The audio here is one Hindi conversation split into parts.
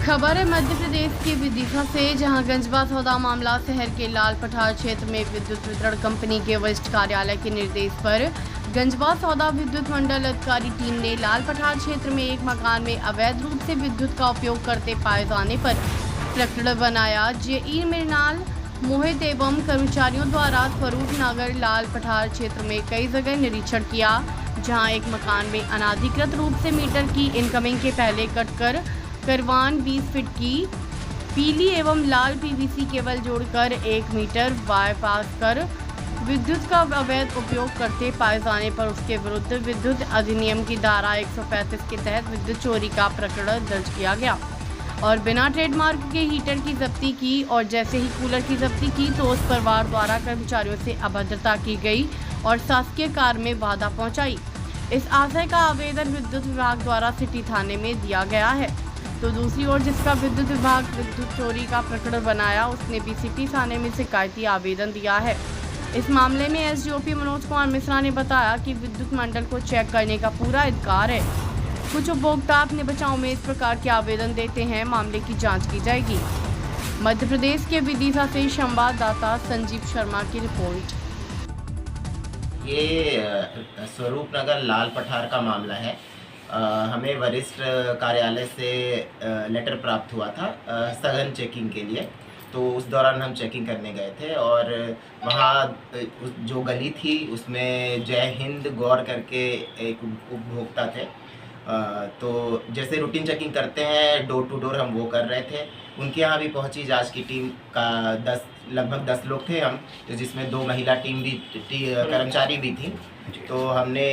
खबर है मध्य प्रदेश के विदिशा से, जहां गंजबा सौदा मामला शहर के लाल पठार क्षेत्र में विद्युत वितरण कंपनी के वरिष्ठ कार्यालय के निर्देश पर गंजबा सौदा विद्युत मंडल अधिकारी टीम ने लाल पठार क्षेत्र में एक मकान में अवैध रूप से विद्युत का उपयोग करते पाए जाने पर प्रकरण बनाया। जेई मृणाल मोहित एवं कर्मचारियों द्वारा स्वरूप नगर लाल पठार क्षेत्र में कई जगह निरीक्षण किया, जहां एक मकान में अनाधिकृत रूप से मीटर की इनकमिंग के पहले कटकर करवान 20 फीट की पीली एवं लाल पीवीसी केबल जोड़कर 1 मीटर बाईपास कर विद्युत का अवैध उपयोग करते पाए जाने पर उसके विरुद्ध विद्युत अधिनियम की धारा 135 के तहत विद्युत चोरी का प्रकरण दर्ज किया गया और बिना ट्रेडमार्क के हीटर की जब्ती की और जैसे ही कूलर की जब्ती की तो उस परिवार द्वारा कर्मचारियों से अभद्रता की गई और शासकीय कार्य में बाधा पहुंचाई। इस आशय का आवेदन विद्युत विभाग द्वारा सिटी थाने में दिया गया है। तो दूसरी ओर जिसका विद्युत विभाग विद्युत चोरी का प्रकरण बनाया, उसने भी सिटी थाने में शिकायती आवेदन दिया है। इस मामले में एसडीओपी मनोज कुमार मिश्रा ने बताया कि विद्युत मंडल को चेक करने का पूरा अधिकार है। कुछ उपभोक्ता अपने बचाव में इस प्रकार के आवेदन देते हैं, मामले की जांच की जाएगी। मध्य प्रदेश के विदिशा से संवाददाता संजीव शर्मा की रिपोर्ट। ये स्वरूप नगर लाल पठार का मामला है। हमें वरिष्ठ कार्यालय से लेटर प्राप्त हुआ था सघन चेकिंग के लिए, तो उस दौरान हम चेकिंग करने गए थे और वहाँ जो गली थी उसमें जय हिंद गौर करके एक उपभोक्ता थे। तो जैसे रूटीन चेकिंग करते हैं डोर टू डोर, हम वो कर रहे थे। उनके यहाँ भी पहुंची जांच की टीम का लगभग 10 लोग थे हम, तो जिसमें 2 महिला टीम भी कर्मचारी भी थी। तो हमने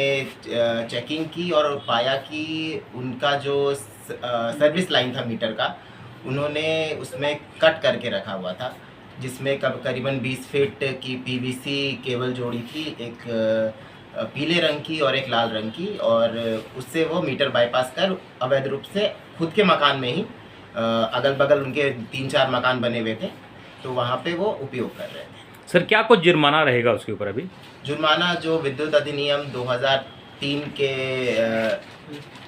चेकिंग की और पाया कि उनका जो सर्विस लाइन था मीटर का, उन्होंने उसमें कट करके रखा हुआ था, जिसमें करीबन 20 फीट की पीवीसी केबल जोड़ी थी, एक पीले रंग की और एक लाल रंग की, और उससे वो मीटर बाईपास कर अवैध रूप से खुद के मकान में ही अगल बगल उनके 3-4 मकान बने हुए थे, तो वहाँ पे वो उपयोग कर रहे थे। सर क्या कुछ जुर्माना रहेगा उसके ऊपर? अभी जुर्माना जो विद्युत अधिनियम 2003 के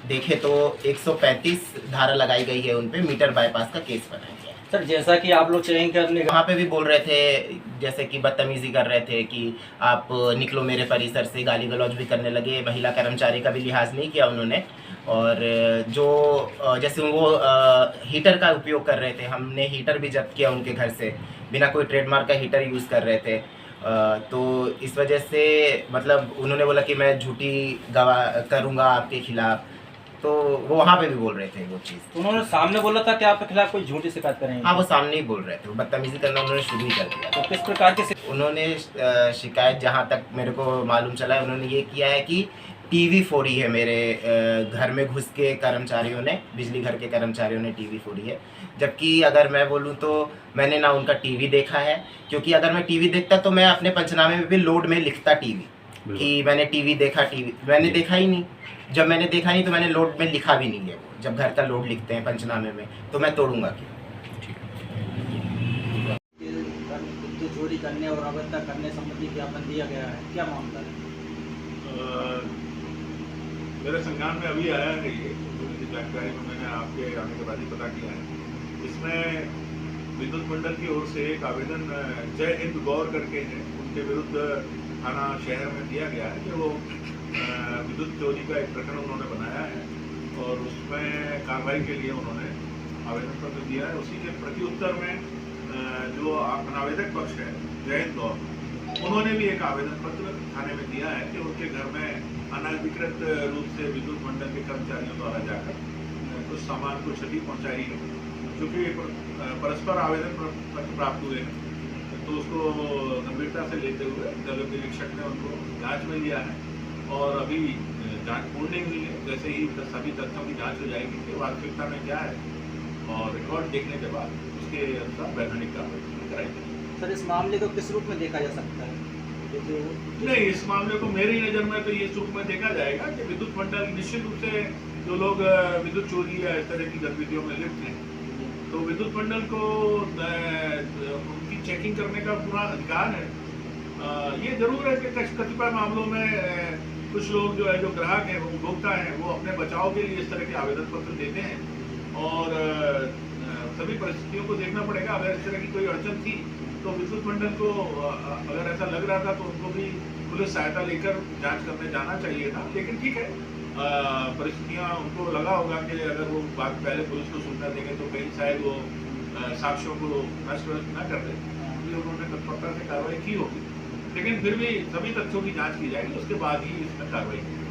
देखे तो 135 धारा लगाई गई है, उन पे मीटर बाईपास का केस बनाया गया है। सर जैसा कि आप लोग चेकिंग करने वहाँ पे भी बोल रहे थे, जैसे कि बदतमीजी कर रहे थे कि आप निकलो मेरे परिसर से, गाली गलौज भी करने लगे। महिला कर्मचारी का भी लिहाज नहीं किया उन्होंने। और जो जैसे वो हीटर का उपयोग कर रहे थे, हमने हीटर भी जब्त किया उनके घर से, बिना कोई ट्रेडमार्क का हीटर यूज़ कर रहे थे। तो इस वजह से मतलब उन्होंने बोला कि मैं झूठी गवाह करूँगा आपके खिलाफ, तो वो वहाँ पे भी बोल रहे थे वो चीज़। तो उन्होंने सामने बोला था कि आपके खिलाफ कोई झूठी शिकायत करेंगे? हाँ, वो सामने ही बोल रहे थे, बदतमीजी करना उन्होंने शुरू ही कर दिया। तो किस प्रकार की उन्होंने शिकायत, जहाँ तक मेरे को मालूम चला है, उन्होंने ये किया है कि टीवी फोड़ी है मेरे घर में घुस के कर्मचारियों ने, बिजली घर के कर्मचारियों ने टीवी फोड़ी है। जबकि अगर मैं बोलूँ तो मैंने ना उनका टीवी देखा है, क्योंकि अगर मैं टीवी देखता तो मैं अपने पंचनामे में भी लोड में लिखता टीवी कि मैंने टीवी देखा। टीवी मैंने देखा ही नहीं। जब मैंने देखा नहीं तो मैंने लोड में लिखा भी नहीं है। वो जब घर का लोड लिखते हैं पंचनामे में, तो मैं तोड़ूंगा क्यों? चोरी करने और अवैधता करने संबंधी ज्ञापन दिया गया है, क्या मामला है? मेरे संज्ञान में अभी आया है ये, थोड़ी जानकारी में मैंने आपके आने के बाद ही पता किया है। इसमें विद्युत मंडल की ओर से एक आवेदन जय हिंद गौर करके है, उनके विरुद्ध थाना शहर में दिया गया है कि वो विद्युत चोरी का एक प्रकरण उन्होंने बनाया है और उसमें कार्रवाई के लिए उन्होंने आवेदन पत्र दिया है। उसी के प्रति उत्तर में जो अनावेदक पक्ष है जय हिंद गौर, उन्होंने भी एक आवेदन पत्र थाने में दिया है कि उनके घर में अनाधिकृत रूप से विद्युत मंडल के कर्मचारियों द्वारा जाकर कुछ सामान को क्षति पहुंचाई है। क्योंकि परस्पर आवेदन पत्र प्राप्त हुए हैं, तो उसको गंभीरता से लेते हुए जल निरीक्षक ने उनको जांच में लिया है और अभी जांच पूर्ण नहीं हुई है। जैसे ही सभी तथ्यों की जांच हो जाएगी कि वास्तविकता में क्या है, और रिकॉर्ड देखने के बाद उसके अनुसार वैधानिक कार्रवाई कराई जाएगी। सर इस मामले को किस रूप में देखा जा सकता है? नहीं, इस मामले को मेरी नज़र में तो ये रूप में देखा जाएगा कि विद्युत मंडल निश्चित रूप से जो लोग विद्युत चोरी या इस तरह की गतिविधियों में लिप्त हैं, तो विद्युत मंडल को उनकी चेकिंग करने का पूरा अधिकार है। ये जरूर है कि कतिपय मामलों में कुछ लोग जो है, जो ग्राहक हैं, वो उपभोक्ता हैं, वो अपने बचाव के लिए इस तरह के आवेदन पत्र देते हैं और सभी परिस्थितियों को देखना पड़ेगा। अगर इस तरह की कोई अड़चन थी तो विद्युत मंडल को अगर ऐसा लग रहा था तो उनको भी पुलिस सहायता लेकर जांच करने जाना चाहिए था। लेकिन ठीक है, परिस्थितियां उनको लगा होगा कि अगर वो बात पहले पुलिस को सूचना देंगे तो कहीं शायद वो साक्ष्यों को नष्ट न कर दे, इसलिए उन्होंने तत्परता से कार्रवाई की होगी। लेकिन फिर भी सभी तथ्यों की जांच की जाएगी, उसके बाद ही इसमें कार्रवाई की जाएगी।